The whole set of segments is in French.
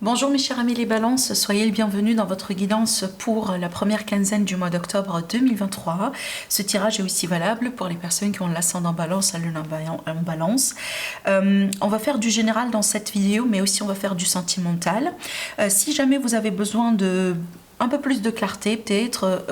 Bonjour mes chers amis les balances, soyez les bienvenus dans votre guidance pour la première quinzaine du mois d'octobre 2023. Ce tirage est aussi valable pour les personnes qui ont l'ascendant balance, la lune en balance. On va faire du général dans cette vidéo, mais aussi on va faire du sentimental. Si jamais vous avez besoin de un peu plus de clarté peut-être,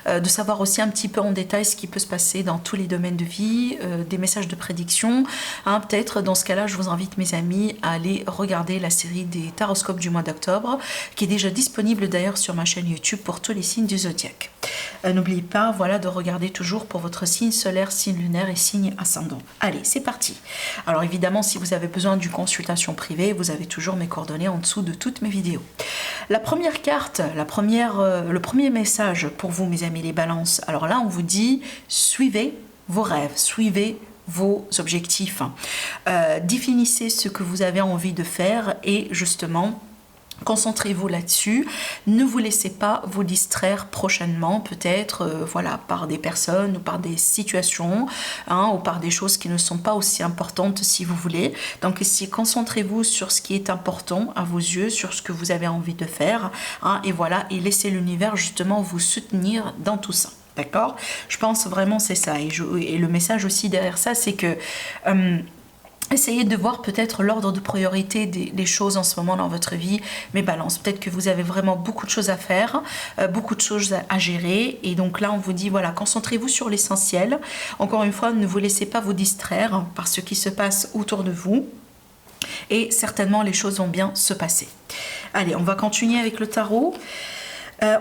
de savoir aussi un petit peu en détail ce qui peut se passer dans tous les domaines de vie, des messages de prédiction, peut-être dans ce cas-là je vous invite mes amis à aller regarder la série des taroscopes du mois d'octobre qui est déjà disponible d'ailleurs sur ma chaîne YouTube pour tous les signes du zodiaque. N'oubliez pas de regarder toujours pour votre signe solaire, signe lunaire et signe ascendant. Allez, c'est parti. Alors évidemment, si vous avez besoin d'une consultation privée, vous avez toujours mes coordonnées en dessous de toutes mes vidéos. La première carte, le premier message pour vous mes amis les balances, alors là on vous dit suivez vos rêves, suivez vos objectifs, définissez ce que vous avez envie de faire et justement concentrez-vous là-dessus, ne vous laissez pas vous distraire prochainement, peut-être par des personnes ou par des situations, ou par des choses qui ne sont pas aussi importantes si vous voulez. Donc ici, concentrez-vous sur ce qui est important à vos yeux, sur ce que vous avez envie de faire, et laissez l'univers justement vous soutenir dans tout ça. D'accord? Je pense vraiment c'est ça. Et le message aussi derrière ça, c'est que essayez de voir peut-être l'ordre de priorité des choses en ce moment dans votre vie, mes balances. Peut-être que vous avez vraiment beaucoup de choses à faire, beaucoup de choses à gérer. Et donc là, on vous dit, concentrez-vous sur l'essentiel. Encore une fois, ne vous laissez pas vous distraire par ce qui se passe autour de vous. Et certainement, les choses vont bien se passer. Allez, on va continuer avec le tarot.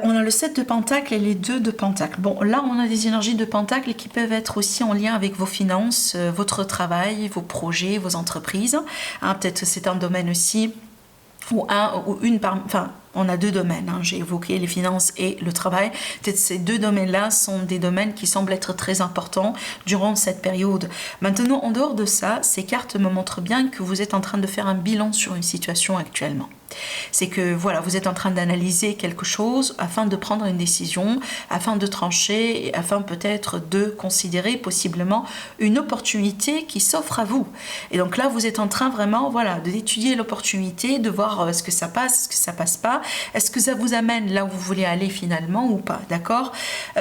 On a le 7 de Pentacle et les 2 de Pentacle. Bon, là, on a des énergies de Pentacle qui peuvent être aussi en lien avec vos finances, votre travail, vos projets, vos entreprises. Peut-être c'est un domaine aussi, on a deux domaines, j'ai évoqué les finances et le travail. Peut-être ces deux domaines-là sont des domaines qui semblent être très importants durant cette période. Maintenant, en dehors de ça, ces cartes me montrent bien que vous êtes en train de faire un bilan sur une situation actuellement. C'est que vous êtes en train d'analyser quelque chose afin de prendre une décision, afin de trancher, et afin peut-être de considérer possiblement une opportunité qui s'offre à vous. Et donc là, vous êtes en train vraiment d'étudier l'opportunité, de voir ce que ça passe, ce que ça passe pas. Est-ce que ça vous amène là où vous voulez aller finalement ou pas, d'accord?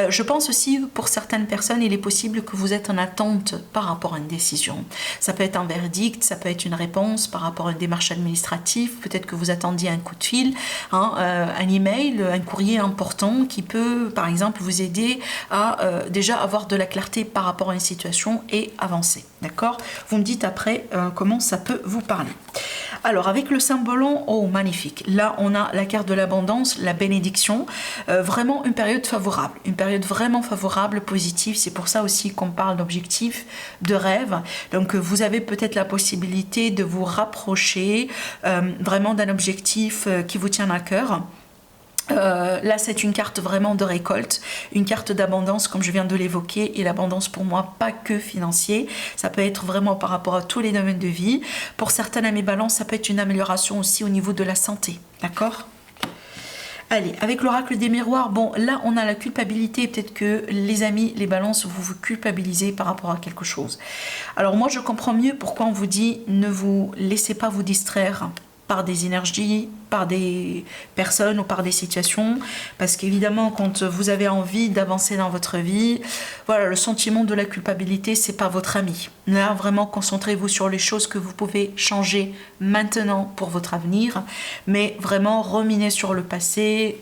Je pense aussi pour certaines personnes, il est possible que vous êtes en attente par rapport à une décision. Ça peut être un verdict, ça peut être une réponse par rapport à une démarche administrative, peut-être que vous attendiez un coup de fil, un email, un courrier important qui peut par exemple vous aider à déjà avoir de la clarté par rapport à une situation et avancer, d'accord? Vous me dites après comment ça peut vous parler. Alors avec le symbolon, magnifique, là on a la carte de l'abondance, la bénédiction, vraiment une période favorable, une période vraiment favorable, positive. C'est pour ça aussi qu'on parle d'objectifs, de rêves. Donc vous avez peut-être la possibilité de vous rapprocher vraiment d'un objectif qui vous tient à cœur. Là c'est une carte vraiment de récolte, une carte d'abondance comme je viens de l'évoquer, et l'abondance pour moi pas que financier, ça peut être vraiment par rapport à tous les domaines de vie. Pour certaines à mes balances, ça peut être une amélioration aussi au niveau de la santé, d'accord? Allez, avec l'oracle des miroirs, bon là on a la culpabilité, peut-être que les amis, les balances, vous vous culpabilisez par rapport à quelque chose. Alors moi je comprends mieux pourquoi on vous dit ne vous laissez pas vous distraire par des énergies, par des personnes ou par des situations, parce qu'évidemment quand vous avez envie d'avancer dans votre vie, le sentiment de la culpabilité, c'est pas votre ami. Là vraiment concentrez-vous sur les choses que vous pouvez changer maintenant pour votre avenir, mais vraiment ruminez sur le passé,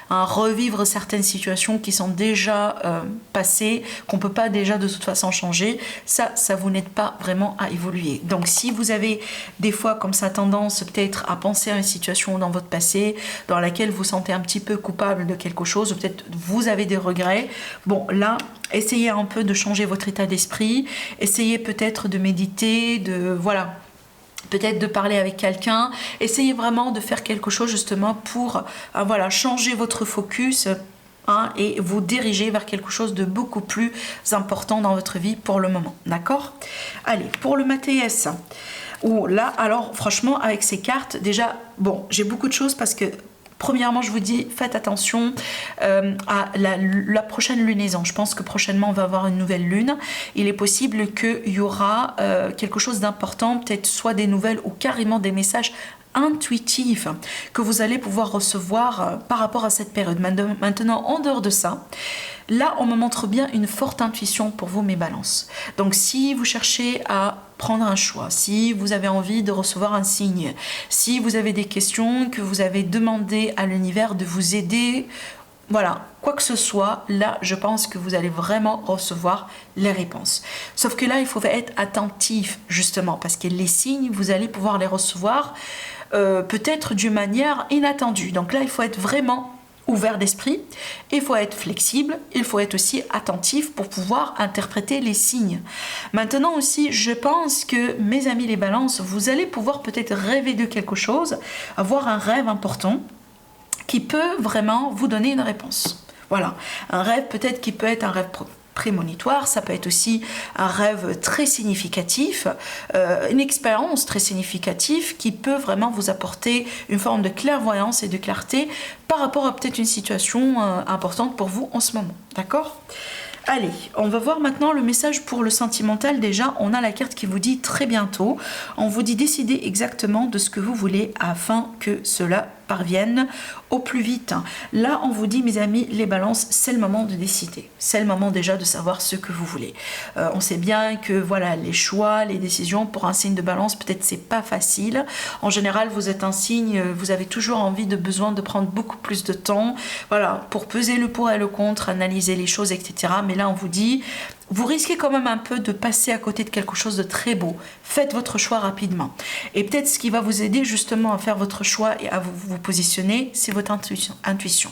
revivre certaines situations qui sont déjà passées, qu'on ne peut pas déjà de toute façon changer, ça vous n'aide pas vraiment à évoluer. Donc si vous avez des fois comme ça tendance peut-être à penser à une situation dans votre passé dans laquelle vous sentez un petit peu coupable de quelque chose, ou peut-être vous avez des regrets, bon là essayez un peu de changer votre état d'esprit, essayez peut-être de méditer, peut-être de parler avec quelqu'un, essayez vraiment de faire quelque chose justement pour changer votre focus et vous diriger vers quelque chose de beaucoup plus important dans votre vie pour le moment, d'accord? Allez, pour le Mathias, là alors franchement avec ces cartes, déjà j'ai beaucoup de choses parce que premièrement, je vous dis, faites attention à la prochaine lunaison. Je pense que prochainement, on va avoir une nouvelle lune. Il est possible qu'il y aura quelque chose d'important, peut-être soit des nouvelles ou carrément des messages intuitif que vous allez pouvoir recevoir par rapport à cette période. Maintenant, en dehors de ça, là, on me montre bien une forte intuition pour vous, mes balances. Donc, si vous cherchez à prendre un choix, si vous avez envie de recevoir un signe, si vous avez des questions, que vous avez demandé à l'univers de vous aider, voilà, quoi que ce soit, là, je pense que vous allez vraiment recevoir les réponses. Sauf que là, il faut être attentif, justement, parce que les signes, vous allez pouvoir les recevoir peut-être d'une manière inattendue. Donc là, il faut être vraiment ouvert d'esprit, il faut être flexible, il faut être aussi attentif pour pouvoir interpréter les signes. Maintenant aussi, je pense que, mes amis les balances, vous allez pouvoir peut-être rêver de quelque chose, avoir un rêve important, qui peut vraiment vous donner une réponse. Voilà, un rêve peut-être qui peut être un rêve prémonitoire, ça peut être aussi un rêve très significatif, une expérience très significative qui peut vraiment vous apporter une forme de clairvoyance et de clarté par rapport à peut-être une situation importante pour vous en ce moment. D'accord ? Allez, on va voir maintenant le message pour le sentimental. Déjà, on a la carte qui vous dit très bientôt. On vous dit décider exactement de ce que vous voulez afin que cela parvienne au plus vite. Là, on vous dit, mes amis, les balances, c'est le moment de décider. C'est le moment déjà de savoir ce que vous voulez. On sait bien que voilà, les choix, les décisions pour un signe de balance, peut-être c'est pas facile. En général, vous êtes un signe, vous avez toujours besoin de prendre beaucoup plus de temps, voilà, pour peser le pour et le contre, analyser les choses, etc. Mais là, on vous dit, vous risquez quand même un peu de passer à côté de quelque chose de très beau. Faites votre choix rapidement. Et peut-être ce qui va vous aider justement à faire votre choix et à vous positionner, c'est votre intuition.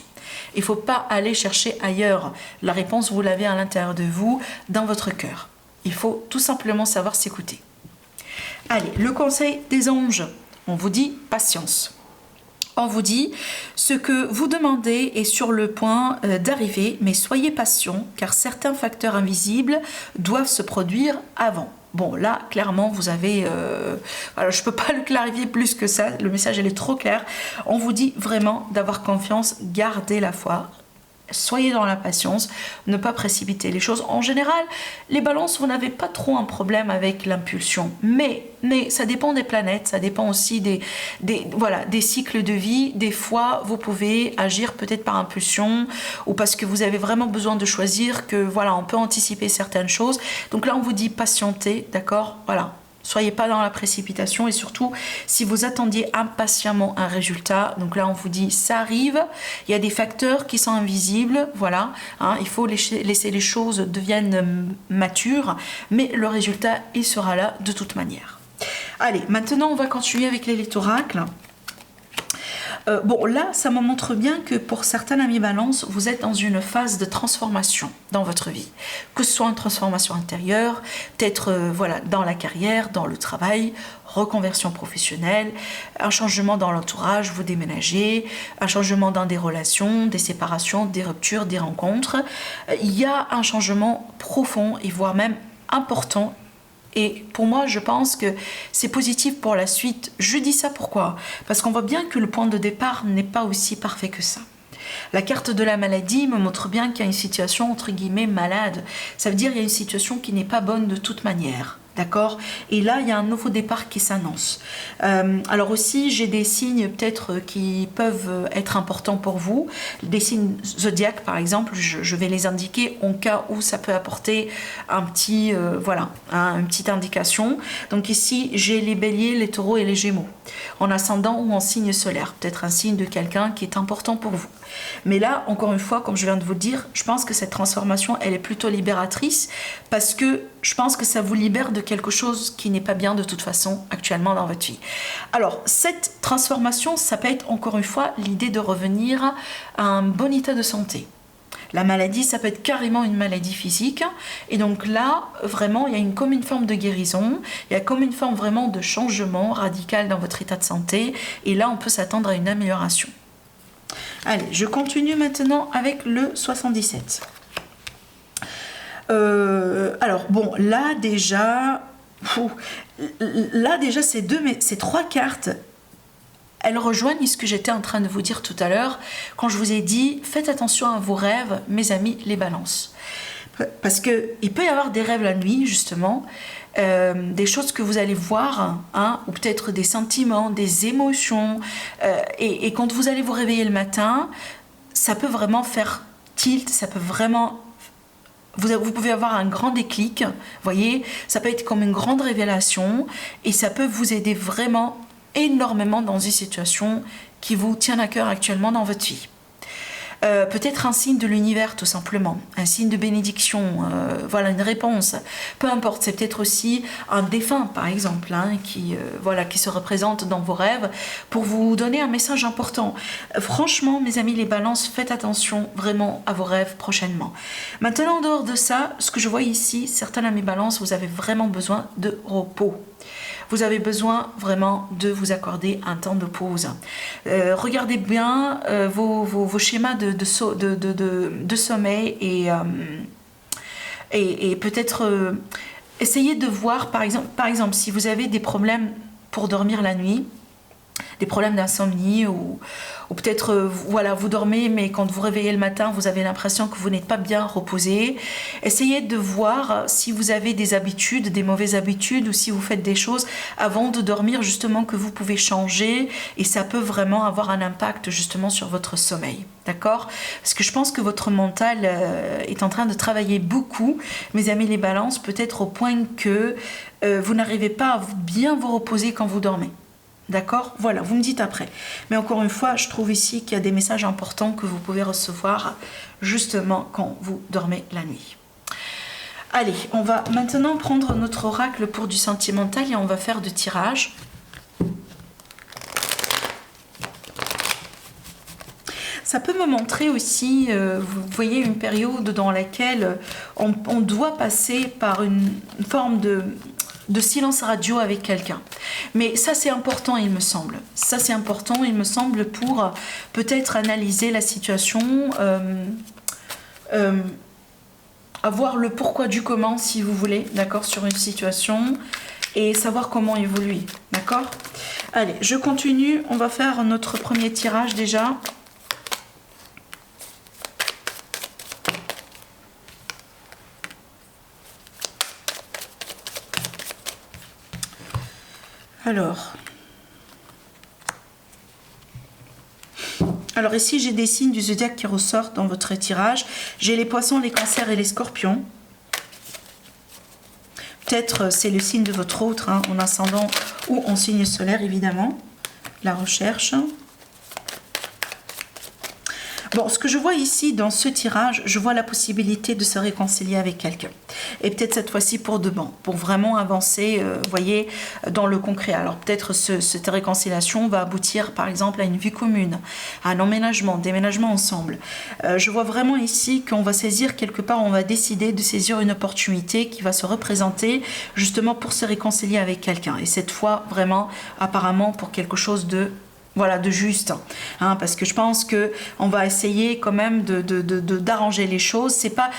Il ne faut pas aller chercher ailleurs. La réponse, vous l'avez à l'intérieur de vous, dans votre cœur. Il faut tout simplement savoir s'écouter. Allez, le conseil des anges. On vous dit patience. On vous dit, ce que vous demandez est sur le point d'arriver, mais soyez patient, car certains facteurs invisibles doivent se produire avant. Bon, là, clairement, vous avez... voilà, je ne peux pas le clarifier plus que ça, le message, il est trop clair. On vous dit vraiment d'avoir confiance, gardez la foi. Soyez dans la patience, ne pas précipiter les choses. En général, les balances, vous n'avez pas trop un problème avec l'impulsion. Mais ça dépend des planètes, ça dépend aussi des cycles de vie. Des fois, vous pouvez agir peut-être par impulsion ou parce que vous avez vraiment besoin de choisir, que voilà, on peut anticiper certaines choses. Donc là, on vous dit patienter, d'accord ? Voilà. Soyez pas dans la précipitation et surtout, si vous attendiez impatiemment un résultat, donc là on vous dit ça arrive, il y a des facteurs qui sont invisibles, voilà, hein, il faut laisser les choses deviennent matures, mais le résultat il sera là de toute manière. Allez, maintenant on va continuer avec les oracles. Bon, là, ça me montre bien que pour certains amis balance, vous êtes dans une phase de transformation dans votre vie. Que ce soit une transformation intérieure, peut-être voilà, dans la carrière, dans le travail, reconversion professionnelle, un changement dans l'entourage, vous déménagez, un changement dans des relations, des séparations, des ruptures, des rencontres. Il y a un changement profond et voire même important. Et pour moi, je pense que c'est positif pour la suite. Je dis ça pourquoi ? Parce qu'on voit bien que le point de départ n'est pas aussi parfait que ça. La carte de la maladie me montre bien qu'il y a une situation entre guillemets malade. Ça veut dire qu'il y a une situation qui n'est pas bonne de toute manière. D'accord ? Et là, il y a un nouveau départ qui s'annonce. Alors aussi, j'ai des signes peut-être qui peuvent être importants pour vous. Des signes zodiaques, par exemple, je vais les indiquer en cas où ça peut apporter un petit, voilà, une petite indication. Donc ici, j'ai les béliers, les taureaux et les gémeaux. En ascendant ou en signe solaire. Peut-être un signe de quelqu'un qui est important pour vous. Mais là, encore une fois, comme je viens de vous le dire, je pense que cette transformation, elle est plutôt libératrice parce que je pense que ça vous libère de quelque chose qui n'est pas bien de toute façon actuellement dans votre vie. Alors, cette transformation, ça peut être encore une fois l'idée de revenir à un bon état de santé. La maladie, ça peut être carrément une maladie physique. Et donc là, vraiment, il y a comme une forme de guérison. Il y a comme une forme vraiment de changement radical dans votre état de santé. Et là, on peut s'attendre à une amélioration. Allez, je continue maintenant avec le 77. Alors, bon, là déjà, ces trois cartes, elles rejoignent ce que j'étais en train de vous dire tout à l'heure quand je vous ai dit, faites attention à vos rêves, mes amis, les balances. Parce qu'il peut y avoir des rêves la nuit, justement, des choses que vous allez voir, hein, ou peut-être des sentiments, des émotions. Et quand vous allez vous réveiller le matin, ça peut vraiment faire tilt, ça peut vraiment... Vous pouvez avoir un grand déclic, voyez, ça peut être comme une grande révélation, et ça peut vous aider vraiment énormément dans une situation qui vous tient à cœur actuellement dans votre vie. Peut-être un signe de l'univers tout simplement, un signe de bénédiction, voilà une réponse, peu importe, c'est peut-être aussi un défunt par exemple, hein, qui se représente dans vos rêves pour vous donner un message important. Franchement mes amis les balances, faites attention vraiment à vos rêves prochainement. Maintenant en dehors de ça, ce que je vois ici, certains amis balances, vous avez vraiment besoin de repos. Vous avez besoin vraiment de vous accorder un temps de pause. Regardez bien vos schémas de sommeil et peut-être essayez de voir, par exemple, si vous avez des problèmes pour dormir la nuit, des problèmes d'insomnie ou peut-être voilà, vous dormez mais quand vous réveillez le matin vous avez l'impression que vous n'êtes pas bien reposé. Essayez de voir si vous avez des habitudes, des mauvaises habitudes, ou si vous faites des choses avant de dormir justement que vous pouvez changer, et ça peut vraiment avoir un impact justement sur votre sommeil, d'accord? Parce que je pense que votre mental est en train de travailler beaucoup, mes amis les balances, peut-être au point que vous n'arrivez pas à bien vous reposer quand vous dormez. D'accord? Voilà, vous me dites après. Mais encore une fois, je trouve ici qu'il y a des messages importants que vous pouvez recevoir justement quand vous dormez la nuit. Allez, on va maintenant prendre notre oracle pour du sentimental et on va faire de tirage. Ça peut me montrer aussi, vous voyez, une période dans laquelle on doit passer par une forme de silence radio avec quelqu'un. Mais ça c'est important il me semble. Ça c'est important il me semble pour peut-être analyser la situation, avoir le pourquoi du comment si vous voulez, d'accord, sur une situation et savoir comment évoluer, d'accord. Allez, je continue, on va faire notre premier tirage déjà. Alors ici j'ai des signes du zodiaque qui ressortent dans votre tirage. J'ai les poissons, les cancers et les scorpions. Peut-être c'est le signe de votre autre, hein, en ascendant ou en signe solaire évidemment. La recherche. Bon, ce que je vois ici dans ce tirage, je vois la possibilité de se réconcilier avec quelqu'un. Et peut-être cette fois-ci pour de bon, pour vraiment avancer, voyez, dans le concret. Alors peut-être cette réconciliation va aboutir par exemple à une vie commune, à un emménagement, déménagement ensemble. Je vois vraiment ici qu'on va saisir quelque part, on va décider de saisir une opportunité qui va se représenter justement pour se réconcilier avec quelqu'un. Et cette fois vraiment apparemment pour quelque chose de... Voilà, de juste, hein, parce que je pense que on va essayer quand même d'arranger les choses. C'est pas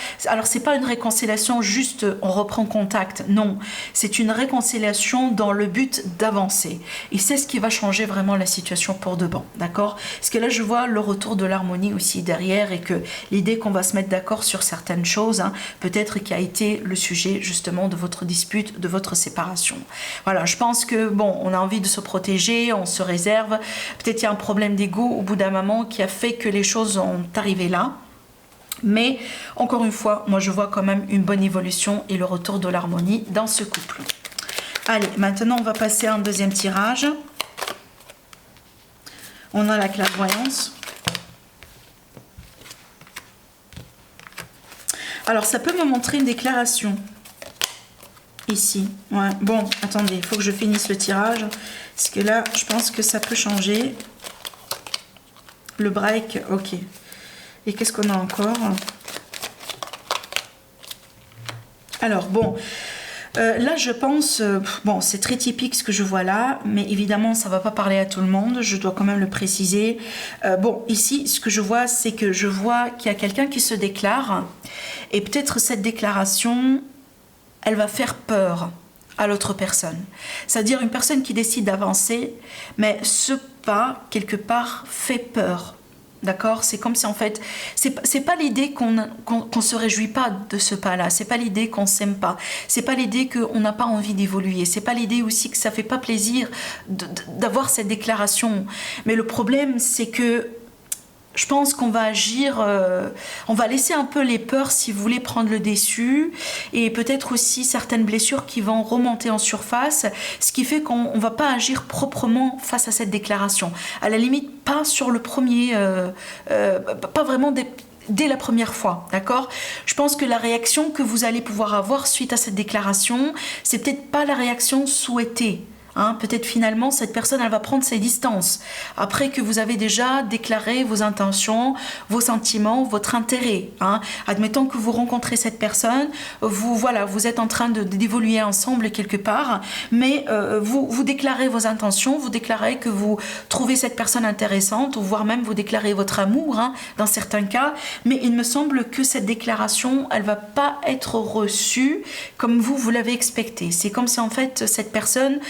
une réconciliation juste on reprend contact, non, c'est une réconciliation dans le but d'avancer. Et c'est ce qui va changer vraiment la situation pour de bon, d'accord? Parce que là je vois le retour de l'harmonie aussi derrière et que l'idée qu'on va se mettre d'accord sur certaines choses, hein, peut-être qui a été le sujet justement de votre dispute, de votre séparation. Voilà, je pense que bon, on a envie de se protéger, on se réserve. Peut-être il y a un problème d'ego au bout d'un moment qui a fait que les choses ont arrivé là. Mais encore une fois, moi je vois quand même une bonne évolution et le retour de l'harmonie dans ce couple. Allez, maintenant on va passer à un deuxième tirage. On a la clairvoyance. Alors ça peut me montrer une déclaration. Ici, ouais. Bon, attendez, il faut que je finisse le tirage. Parce que là, je pense que ça peut changer. Le break, ok. Et qu'est-ce qu'on a encore? Alors, bon. Là, je pense... bon, c'est très typique ce que je vois là. Mais évidemment, ça ne va pas parler à tout le monde. Je dois quand même le préciser. Bon, ici, ce que je vois, c'est que je vois qu'il y a quelqu'un qui se déclare. Et peut-être cette déclaration... elle va faire peur à l'autre personne. C'est-à-dire une personne qui décide d'avancer, mais ce pas, quelque part, fait peur. D'accord, c'est comme si en fait, c'est pas l'idée qu'on se réjouit pas de ce pas-là, c'est pas l'idée qu'on s'aime pas, c'est pas l'idée qu'on n'a pas envie d'évoluer, c'est pas l'idée aussi que ça fait pas plaisir d'avoir cette déclaration. Mais le problème, c'est que je pense qu'on va agir, on va laisser un peu les peurs, si vous voulez, prendre le dessus, et peut-être aussi certaines blessures qui vont remonter en surface, ce qui fait qu'on ne va pas agir proprement face à cette déclaration. À la limite, pas sur le premier, pas vraiment dès la première fois, d'accord? Je pense que la réaction que vous allez pouvoir avoir suite à cette déclaration, c'est peut-être pas la réaction souhaitée. Peut-être finalement cette personne elle va prendre ses distances après que vous avez déjà déclaré vos intentions, vos sentiments, votre intérêt. Admettons que vous rencontrez cette personne, vous êtes en train d'évoluer ensemble quelque part, mais vous déclarez vos intentions, vous déclarez que vous trouvez cette personne intéressante, ou voire même vous déclarez votre amour dans certains cas, mais il me semble que cette déclaration elle va pas être reçue comme vous l'avez expecté. C'est comme si en fait cette personne,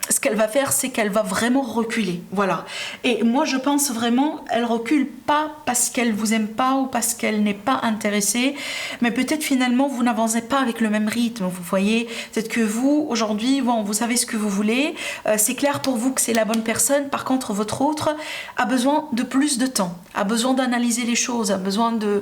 ce qu'elle va faire, c'est qu'elle va vraiment reculer. Voilà. Et moi, je pense vraiment, elle recule pas parce qu'elle vous aime pas ou parce qu'elle n'est pas intéressée, mais peut-être finalement, vous n'avancez pas avec le même rythme. Vous voyez, peut-être que vous, aujourd'hui, vous savez ce que vous voulez. C'est clair pour vous que c'est la bonne personne. Par contre, votre autre a besoin de plus de temps, a besoin d'analyser les choses, a besoin de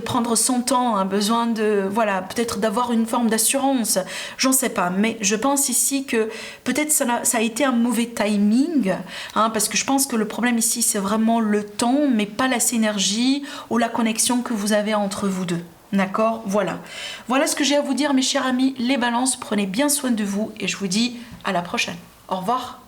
prendre son temps, a besoin peut-être d'avoir une forme d'assurance. J'en sais pas, mais je pense ici que peut-être ça a été un mauvais timing, parce que je pense que le problème ici, c'est vraiment le temps, mais pas la synergie ou la connexion que vous avez entre vous deux. D'accord? Voilà ce que j'ai à vous dire, mes chers amis, les balances. Prenez bien soin de vous et je vous dis à la prochaine. Au revoir.